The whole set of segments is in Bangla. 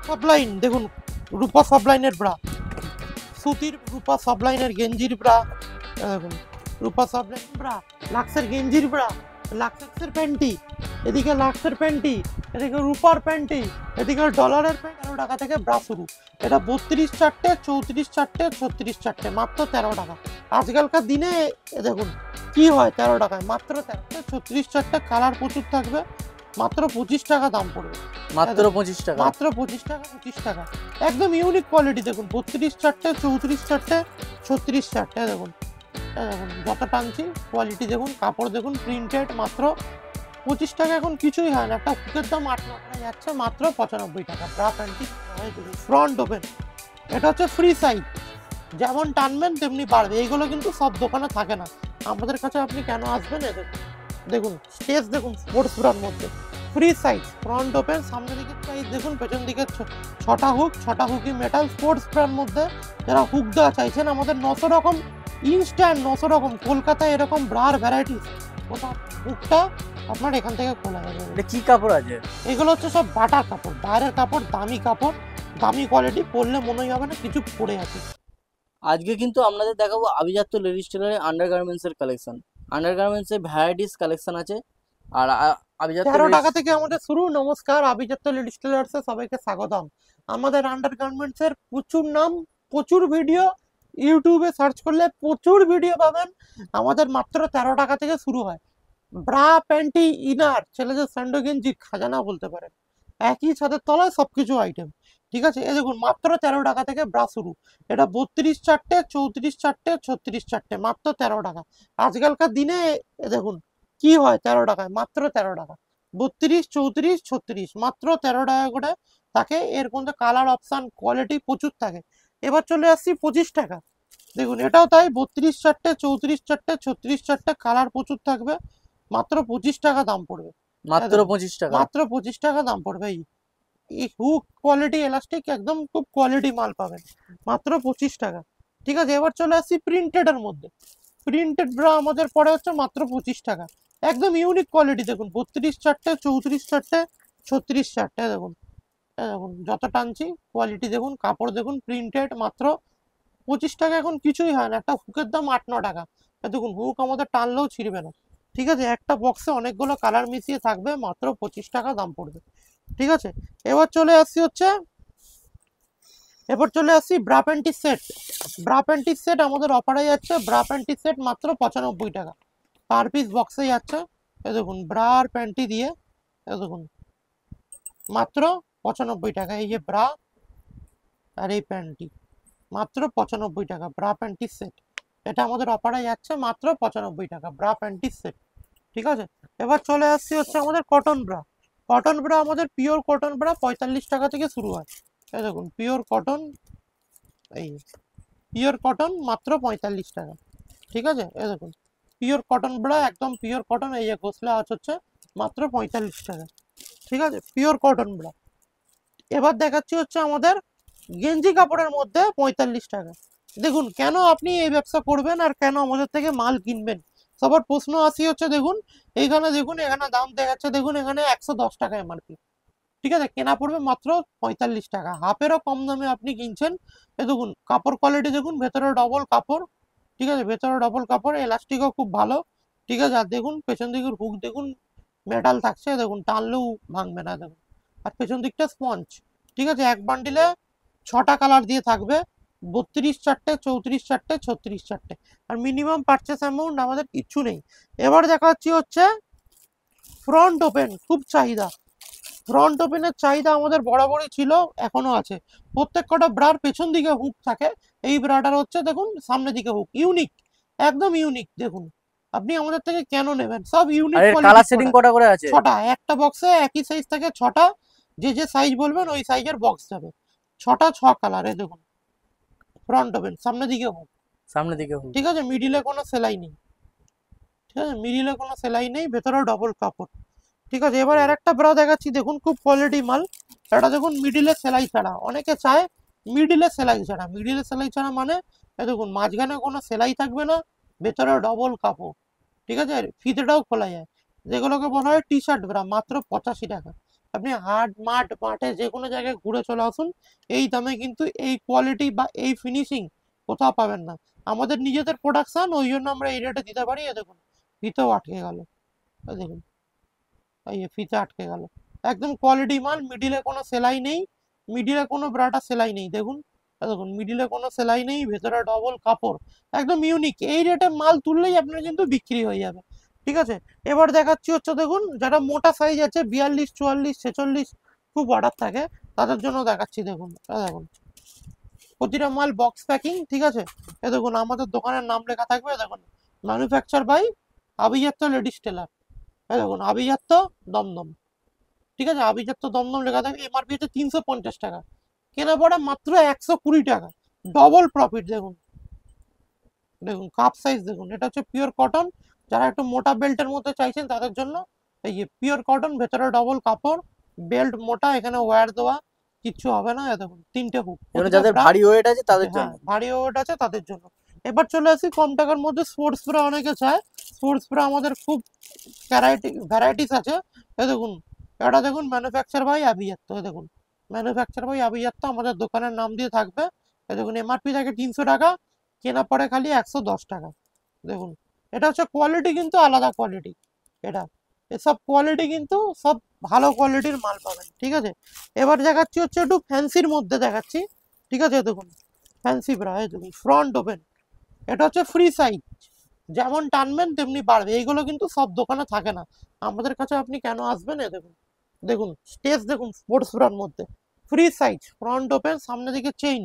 সাবলাইন দেখুন, রূপা সাবলাইনের ব্রা, সুতির রূপা সাবলাইনের গেঞ্জির ব্রা, দেখুন রূপা সাবলাইন ব্রা, লাক্সের গেঞ্জির ব্রা, লাক্সের প্যান্টি, এদিকে লাক্সের প্যান্টি, এদিকে রূপার প্যান্টি, এদিকে ডলারের প্যান্ট। 13 টাকা থেকে ব্রা শুরু। এটা 32 চারটে, 34 চারটে, 36 চারটে, মাত্র 13 টাকা। আজকালকার দিনে দেখুন কি হয় 13 টাকায়, মাত্র 13, 36 চারটে, কালার প্রচুর থাকবে, মাত্র 25 টাকা দাম পড়বে। মাত্র 25 টাকা, মাত্র 25 টাকা, 25 টাকা, একদম ইউনিক কোয়ালিটি। দেখুন 32 চারটে, 34 চারটে, 36 চারটে, দেখুন দেখুন যত টানছি কোয়ালিটি দেখুন, কাপড় দেখুন প্রিন্টেড, মাত্র 25 টাকা। এখন কিছুই হয় না, একটা হুকের দাম 8-9 টাকা যাচ্ছে, মাত্র 95 টাকা। ব্রা প্যান্টি ফ্রন্ট ওপেন, এটা হচ্ছে ফ্রি সাইজ, যেমন টানবেন তেমনি বাড়বে। এইগুলো কিন্তু সব দোকানে থাকে না, আমাদের কাছে আপনি কেন আসবেন? দেখুন স্টেজ দেখুন, স্পোর্টস ব্রার মধ্যে ফ্রি সাইজ, ফ্রন্ট ওপেন, সামনে দিকে সাইজ দেখুন, পেছন দিকে 6টা হুক, 6টা হুকই মেটাল। স্পোর্টস ব্রার মধ্যে যারা হুক দেওয়া চাইছেন, আমাদের 900 রকম ইনস্ট্যান্ট, 900 রকম কলকাতায় এরকম ব্রার ভ্যারাইটিস। কোথাও হুকটা আপনার এখান থেকে খোলা যাবে। এটা কি কাপড় আছে? এগুলো হচ্ছে সব বাটার কাপড়, বাইরের কাপড়, দামি কাপড়, দামি কোয়ালিটি, পরলে মনেই হবে না কিছু পরে আছে। আজকে কিন্তু আপনাদের দেখাবো আভিজাত্য লেডিস টেলারের আন্ডারগার্মেন্টসের কালেকশন। আন্ডারগার্মেন্টসের ভ্যারাইটিস কালেকশন আছে। আর আভিজাত্য 13 টাকা থেকে আমাদের শুরু। নমস্কার, আভিজাত্য লেডিস টেলার্সে সবাইকে স্বাগতম। আমাদের আন্ডারগার্মেন্টসের প্রচুর নাম, প্রচুর ভিডিও, ইউটিউবে সার্চ করলে প্রচুর ভিডিও পাবেন। আমাদের মাত্র 13 টাকা থেকে শুরু হয়। ব্রা, প্যান্টি, ইনার, ছেলেদের স্যান্ডো গেঞ্জি, খাজানা বলতে পারেন, একই ছাদের তলায় সবকিছু আইটেম। ঠিক আছে, এই দেখুন মাত্র 13 টাকা থেকে ব্রা শুরু। এটা 32 চারটে, 34 চারটে, 36 চারটে, মাত্র 13 টাকা। আজকালকার দিনে দেখুন কি হয় 13 টাকায়, মাত্র 13 টাকা। 32, 34, 36, মাত্র 13 টাকা করে থাকে। এর মধ্যে কালার অপশন, কোয়ালিটি প্রচুর থাকে। এবার চলে আসছি 25 টাকা। দেখুন এটাও তাই, 32 চারটে, 34 চারটে, 36 চারটে, কালার প্রচুর থাকবে, মাত্র 25 টাকা দাম পড়বে। মাত্র 25 টাকা, মাত্র 25 টাকা দাম পড়বে। এই হুক কোয়ালিটি, এলাস্টিক, একদম খুব কোয়ালিটি মাল পাবেন, মাত্র 25 টাকা। ঠিক আছে, এবার চলে আসছি প্রিন্টেড এর মধ্যে। প্রিন্টেড ব্রা আমাদের পড়ে হচ্ছে মাত্র 25 টাকা, একদম ইউনিক কোয়ালিটি। দেখুন 32 চারটে, 34 চারটে, 36 চারটে, দেখুন দেখুন যত টানছি কোয়ালিটি দেখুন, কাপড় দেখুন প্রিন্টেড, মাত্র 25 টাকা। এখন কিছুই হয় না, একটা হুকের দাম 8-9 টাকা। দেখুন হুক আমাদের টানলেও ছিঁড়বে না। ঠিক আছে, একটা বক্সে অনেকগুলো কালার মিশিয়ে থাকবে, মাত্র 25 টাকা দাম পড়বে। ঠিক আছে, এবার চলে আসছি ব্রা প্যান্টির সেট। ব্রা প্যান্টির সেট আমাদের অফারে যাচ্ছে, ব্রা প্যান্টির সেট মাত্র 95 টাকা পার পিস বক্সে যাচ্ছে। এই দেখুন ব্রা আর প্যান্টি দিয়ে, এই দেখুন মাত্র 95 টাকা। এই যে ব্রা আর এই প্যান্টি, মাত্র 95 টাকা ব্রা প্যান্টির সেট। এটা আমাদের অফারে যাচ্ছে মাত্র 95 টাকা ব্রা প্যান্টির সেট। ঠিক আছে, এবার চলে আসছি হচ্ছে আমাদের কটন ব্রা। কটন ব্রা আমাদের পিওর কটন ব্রা 45 টাকা থেকে শুরু হয়। এই দেখুন পিওর কটন, এই পিওর কটন মাত্র 45 টাকা। ঠিক আছে, এই দেখুন পিওর কটন ব্রা, একদম পিওর কটন, এই যে গোসলা আঁচ হচ্ছে, মাত্র 45 টাকা। ঠিক আছে, পিওর কটন ব্রা। এবার দেখাচ্ছি হচ্ছে আমাদের গেঞ্জি কাপড়ের মধ্যে 45 টাকা। দেখুন কেন আপনি এই ব্যবসা করবেন আর কেন আমাদের থেকে মাল কিনবেন, সবার প্রশ্ন আসি হচ্ছে। দেখুন এইখানে, দেখুন এখানে দাম দেখাচ্ছে, দেখুন এখানে 110 টাকা এমআরপি। ঠিক আছে, কেনা পড়বে মাত্র 45 টাকা, হাফেরও কম দামে আপনি কিনছেন। এ দেখুন কাপড় কোয়ালিটি দেখুন, ভেতরে ডবল কাপড়। ঠিক আছে, ভেতরে ডবল কাপড়, এলাস্টিকও খুব ভালো। ঠিক আছে, আর দেখুন পেছন দিকের হুক দেখুন, মেটাল থাকছে, দেখুন টানলেও ভাঙবে না, দেখুন। আর পেছন দিকটা স্পঞ্জ। ঠিক আছে, এক বান্ডিলে 6টা কালার দিয়ে থাকবে, 32 চারটে, 34 চারটে, 36 চারটে। আর মিনিমাম পারচেস অ্যামাউন্ট আমাদের কিচ্ছু নেই। এবার দেখাচ্ছি হচ্ছে ফ্রন্ট ওপেন, খুব চাহিদা। ফ্রন্ট ওপেনের চাহিদা আমাদের বরাবরই ছিল, এখনো আছে। প্রত্যেক কটা ব্রার পেছন দিকে হুক থাকে, এই ব্রাটার হচ্ছে দেখুন সামনের দিকে হুক, ইউনিক, একদম ইউনিক। দেখুন আপনি আমাদের থেকে কেন নেবেন, সব ইউনিক। আর এর কালার সেটিং কটা করে আছে? 6টা, একটা বক্সে একই সাইজ থাকে 6টা, যে যে সাইজ বলবেন ওই সাইজের বক্স যাবে। 6টা 6 কালারে, দেখুন ফ্রন্ট ওপেন, সামনের দিকে হুক, সামনে দিকে হুক। ঠিক আছে, মিডিলে কোনো সেলাই নেই। ঠিক আছে, মিডিলে কোনো সেলাই নেই, ভেতরেও ডবল কাপড়। ঠিক আছে, এবার আর একটা ব্রা দেখাচ্ছি, দেখুন খুব কোয়ালিটি মাল। এটা দেখুন মিডিলে সেলাই ছাড়া, অনেকে চায় মিডিলে সেলাই ছাড়া। মিডিলে সেলাই ছাড়া মানে দেখুন মাঝখানে কোনো সেলাই থাকবে না, ভেতরে ডবল কাপড়। ঠিক আছে, ফিতেটাও খোলা যায়, যেগুলোকে বলা হয় টি শার্ট ব্রা, মাত্র 85 টাকা। আপনি হাট মাঠে যে কোনো জায়গায় ঘুরে চলে আসুন, এই দামে কিন্তু এই কোয়ালিটি বা এই ফিনিশিং কোথাও পাবেন না। আমাদের নিজেদের প্রোডাকশন, ওই জন্য আমরা এই রেটে দিতে পারি। দেখুন ফিতেও আটকে গেল, দেখুন এই ফিতে আটকে গেল। একদম কোয়ালিটি মাল, মিডিলে কোনো সেলাই নেই, মিডিলে কোনো ব্রাটা সেলাই নেই। দেখুন দেখুন মিডিলে কোনো সেলাই নেই, ভেতরে ডবল কাপড়, একদম ইউনিক। এই রেটে মাল তুললেই আপনার কিন্তু বিক্রি হয়ে যাবে, ঠিক আছে। এবার দেখাচ্ছি হচ্ছে দেখুন, যারা মোটা সাইজ আছে 42, 44, 46 খুব অর্ডার থাকে, তাদের জন্য দেখাচ্ছি। দেখুন দেখুন প্রতিটা মাল বক্স প্যাকিং, ঠিক আছে। এ দেখুন আমাদের দোকানের নাম লেখা থাকবে, দেখুন ম্যানুফ্যাকচার বাই আভিজাত্য লেডিস টেলার। দেখুন আভিজাত্য দমদম, ঠিক আছে, আভিজাত্য দমদম লেখা থাকে। এমআরপি হচ্ছে 350 টাকা, কেনা পড়ে মাত্র 120 টাকা, ডবল প্রফিট। দেখুন দেখুন কাপ সাইজ দেখুন, এটা হচ্ছে পিওর কটন। যারা একটু মোটা বেল্টের মধ্যে চাইছেন তাদের জন্য এই যে পিওর কটন, ভেতরে ডবল কাপড়, বেল্ট মোটা, এখানে ওয়্যার দেওয়া, কিচ্ছু হবে না। দেখুন 3টে হুক, এগুলো যাদের ভারী ওয়েট আছে তাদের হ্যাঁ জন্য। ভারী ওয়েট আছে তাদের জন্য। এবার চলে আসি কম টাকার মধ্যে, স্পোর্টস ব্রা অনেকে চায়। স্পোর্টস ব্রা আমাদের খুব ভ্যারাইটিস আছে। এ দেখুন এটা দেখুন ম্যানুফ্যাকচার বাই আভিজাত্য, দেখুন ম্যানুফ্যাকচার বাই আভিজাত্য আমাদের দোকানের নাম দিয়ে থাকবে। এ দেখুন এমআরপি থাকে 300 টাকা, কেনা পড়ে খালি 110 টাকা। দেখুন এটা হচ্ছে কোয়ালিটি, কিন্তু আলাদা কোয়ালিটি এটা। এসব কোয়ালিটি কিন্তু সব ভালো কোয়ালিটির মাল পাবেন, ঠিক আছে। এবার দেখাচ্ছি হচ্ছে একটু ফ্যান্সির মধ্যে দেখাচ্ছি, ঠিক আছে। দেখুন ফ্যান্সি ব্রা, দেখুন ফ্রন্ট ওপেন, এটা হচ্ছে ফ্রি সাইজ, যেমন টানবেন তেমনি বাড়বে। এইগুলো কিন্তু সব দোকানে থাকে না, আমাদের কাছে আপনি কেন আসবেন। দেখুন দেখুন স্টেজ দেখুন স্পোর্টস ব্রার মধ্যে, ফ্রি সাইজ, ফ্রন্ট ওপেন, সামনের দিকে চেইন,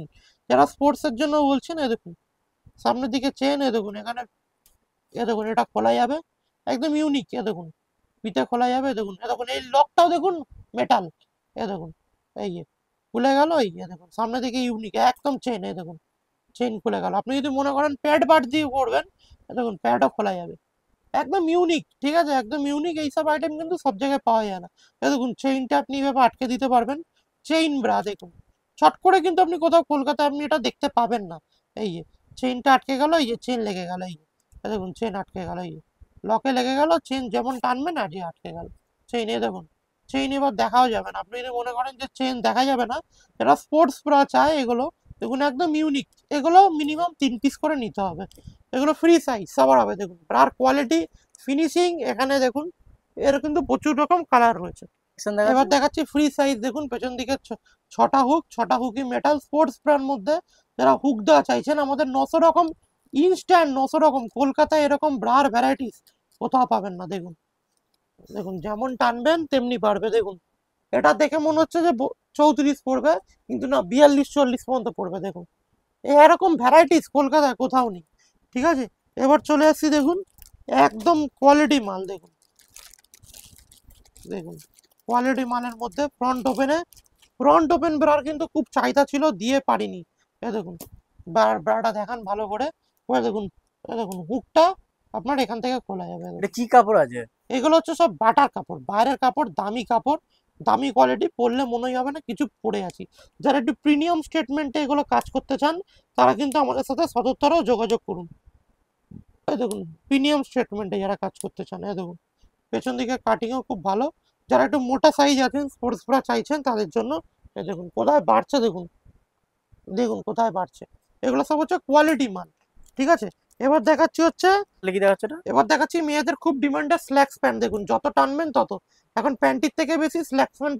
যারা স্পোর্টসের জন্য বলছেন। দেখুন সামনের দিকে চেন, দেখুন এখানে দেখুন এটা খোলা যাবে, একদম ইউনিক। দেখুন ফিতে খোলা যাবে, দেখুন দেখুন এই লকটাও দেখুন মেটাল। দেখুন এই যে খুলে গেল, এই দেখুন সামনে দিকে ইউনিক একদম চেন। দেখুন চেন খুলে গেল। আপনি যদি মনে করেন প্যাড বাট দিয়ে করবেন, দেখুন প্যাডও খোলা যাবে, একদম ইউনিক, ঠিক আছে, একদম ইউনিক। এইসব আইটেম কিন্তু সব জায়গায় পাওয়া যায় না। দেখুন চেইনটা আপনি এভাবে আটকে দিতে পারবেন, চেইন ব্রা। দেখুন ছট করে কিন্তু আপনি কোথাও কলকাতায় আপনি এটা দেখতে পাবেন না। এই যে চেইনটা আটকে গেল, এই যে চেন লেগে গেল, এই যে দেখুন চেন আটকে গেল, এই যে লকে লেগে গেল, চেন যেমন টানবেন আর যে আটকে গেল চেইন। দেখুন চেইন এবার দেখাও যাবে না। আপনি যদি মনে করেন যে চেইন দেখা যাবে না, যারা স্পোর্টস ব্রা চায় এগুলো দেখুন একদম ইউনিক। এগুলো মিনিমাম 3 পিস করে নিতে হবে, এগুলো ফ্রি সাইজ সবার হবে। দেখুন ব্রার কোয়ালিটি, ফিনিশিং, এখানে দেখুন এর কিন্তু প্রচুর রকম কালার রয়েছে। এবার দেখাচ্ছি ফ্রি সাইজ, দেখুন পেছন দিকে 6টা হুক, 6টা হুকই মেটাল, স্পোর্টস ব্রার মধ্যে। যারা হুক দেওয়া চাইছেন, আমাদের 900 রকম ইনস্ট্যান্ট, 900 রকম, কলকাতায় এরকম ব্রার ভ্যারাইটিস কোথাও পাবেন না। দেখুন দেখুন যেমন টানবেন তেমনি পারবে। দেখুন এটা দেখে মনে হচ্ছে যে 34 পড়বে, কিন্তু না 42, 40 পর্যন্ত পড়বে। দেখুন এরকম ভ্যারাইটিস কলকাতায় কোথাও নেই, ঠিক আছে। এবার চলে আসছি, দেখুন একদম কোয়ালিটি মাল। দেখুন দেখুন কোয়ালিটি মালের মধ্যে ফ্রন্ট ওপেন ব্রার কিন্তু খুব চাহিদা ছিল, দিয়ে পারিনি। দেখুন ব্রাটা দেখান ভালো করে, দেখুন দেখুন হুকটা আপনার এখান থেকে খোলা যাবে। এটা কি কাপড় আছে? এগুলো হচ্ছে সব বাটার কাপড়, বাইরের কাপড়, দামি কাপড়, দামি কোয়ালিটি, পরলে মনেই হবে না কিছু পরে আছি। যারা একটু প্রিমিয়াম স্টেটমেন্টে এগুলো কাজ করতে চান, তারা কিন্তু আমাদের সাথে সদুত্তর যোগাযোগ করুন। দেখুন প্রিমিয়াম স্টেটমেন্টে যারা কাজ করতে চান, দেখুন পেছন দিকে কাটিংও খুব ভালো। যারা একটু মোটা সাইজ আছেন, স্পোর্টস ব্রা চাইছেন, তাদের জন্য দেখুন কোথায় বাড়ছে, দেখুন দেখুন কোথায় বাড়ছে। এগুলো সব হচ্ছে কোয়ালিটি মাল, ঠিক আছে। এবার দেখাচ্ছি হচ্ছে, কি দেখাচ্ছে এটা? এবার দেখাচ্ছি মেয়েদের খুব ডিমান্ডেড স্ল্যাক্স প্যান্ট। দেখুন যত টানবেন তত, এখন প্যান্টির থেকে বেশি স্ল্যাক্স প্যান্ট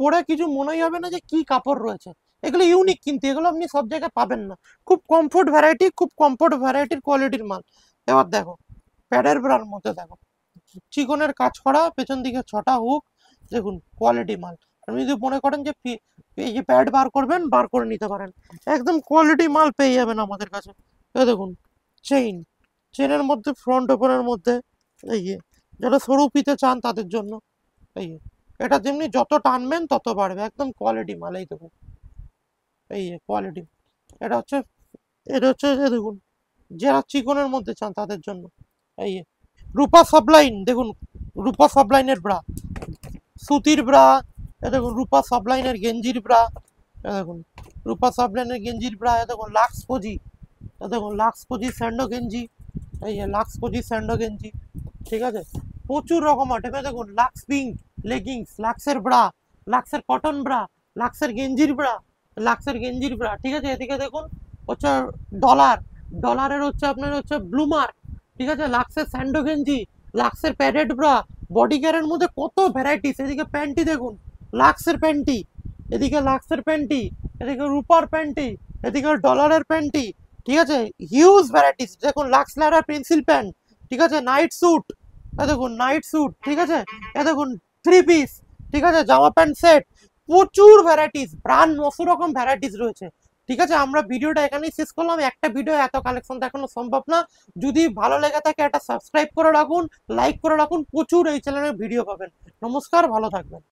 পরে কিছু মনেই হবে না যে কি কাপড় রয়েছে। এগুলো ইউনিক, কিন্তু এগুলো আপনি সব জায়গায় পাবেন না। খুব কমফোর্ট ভ্যারাইটির কোয়ালিটির মাল। এবার দেখো প্যাডের ব্রার মধ্যে দেখো চিকনের কাজ করা, পেছন দিকে 6টা হুক, দেখুন কোয়ালিটি মাল। আপনি যদি মনে করেন যে এই যে প্যাড বার করবেন, বার করে নিতে পারেন, একদম কোয়ালিটি মাল পেয়ে যাবেন আমাদের কাছে। দেখুন চেনের মধ্যে, ফ্রন্ট ওপেনের মধ্যে, এই যে যারা সরু পিতে চান তাদের জন্য, এই যে এটা যেমনি যত টানবেন তত বাড়বে, একদম কোয়ালিটি মাল। এই দেখুন এই যে কোয়ালিটি, এটা হচ্ছে দেখুন যারা চিকনের মধ্যে চান তাদের জন্য। এই রূপা সাবলাইন, দেখুন রূপা সাবলাইনের ব্রা, সুতির ব্রা। দেখুন রূপা সাবলাইনের গেঞ্জির ব্রা, দেখুন রূপা সাবলাইনের গেঞ্জির ব্রা। দেখুন লাক্স কোজি, দেখুন লাক্স কোজি স্যান্ডো গেঞ্জি, এই যে লাক্স কোজি স্যান্ডো গেঞ্জি, ঠিক আছে। প্রচুর রকম আইটেম। দেখুন লাক্স পিঙ্ক, লেগিংস, লাক্সের ব্রা, লাক্সের কটন ব্রা, লাক্সের গেঞ্জির ব্রা, লাক্সের গেঞ্জির ব্রা, ঠিক আছে। এদিকে দেখুন হচ্ছে ডলার, ডলারের হচ্ছে আপনার হচ্ছে ব্লু মার্ক, ঠিক আছে। লাক্সের স্যান্ডো গেঞ্জি, লাক্সের প্যাডেড ব্রা, বডি কেয়ারের মধ্যে কত ভ্যারাইটিস। এদিকে প্যান্টি দেখুন, লাক্সের প্যান্টি, এদিকে লাক্সের প্যান্টি, এদিকে রুপার প্যান্টি, এদিকে ডলারের প্যান্টি, ঠিক আছে। হিউজ ভ্যারাইটিস দেখুন, লাক্স ল্যাডার পেন্সিল প্যান্ট, ঠিক আছে। নাইট স্যুট, এ দেখুন নাইট স্যুট, ঠিক আছে। এ দেখুন থ্রি পিস, ঠিক আছে, জামা প্যান্ট সেট, প্রচুর ভ্যারাইটিস, ব্র্যান্ড মশো রকম ভ্যারাইটিস রয়েছে, ঠিক আছে। আমরা ভিডিওটা এখানেই শেষ করলাম, একটা ভিডিও এত কালেকশন দেখানো সম্ভব না। যদি ভালো লেগে থাকে একটা সাবস্ক্রাইব করে রাখুন, লাইক করে রাখুন, প্রচুর এই চ্যানেলে ভিডিও পাবেন। নমস্কার, ভালো থাকবেন।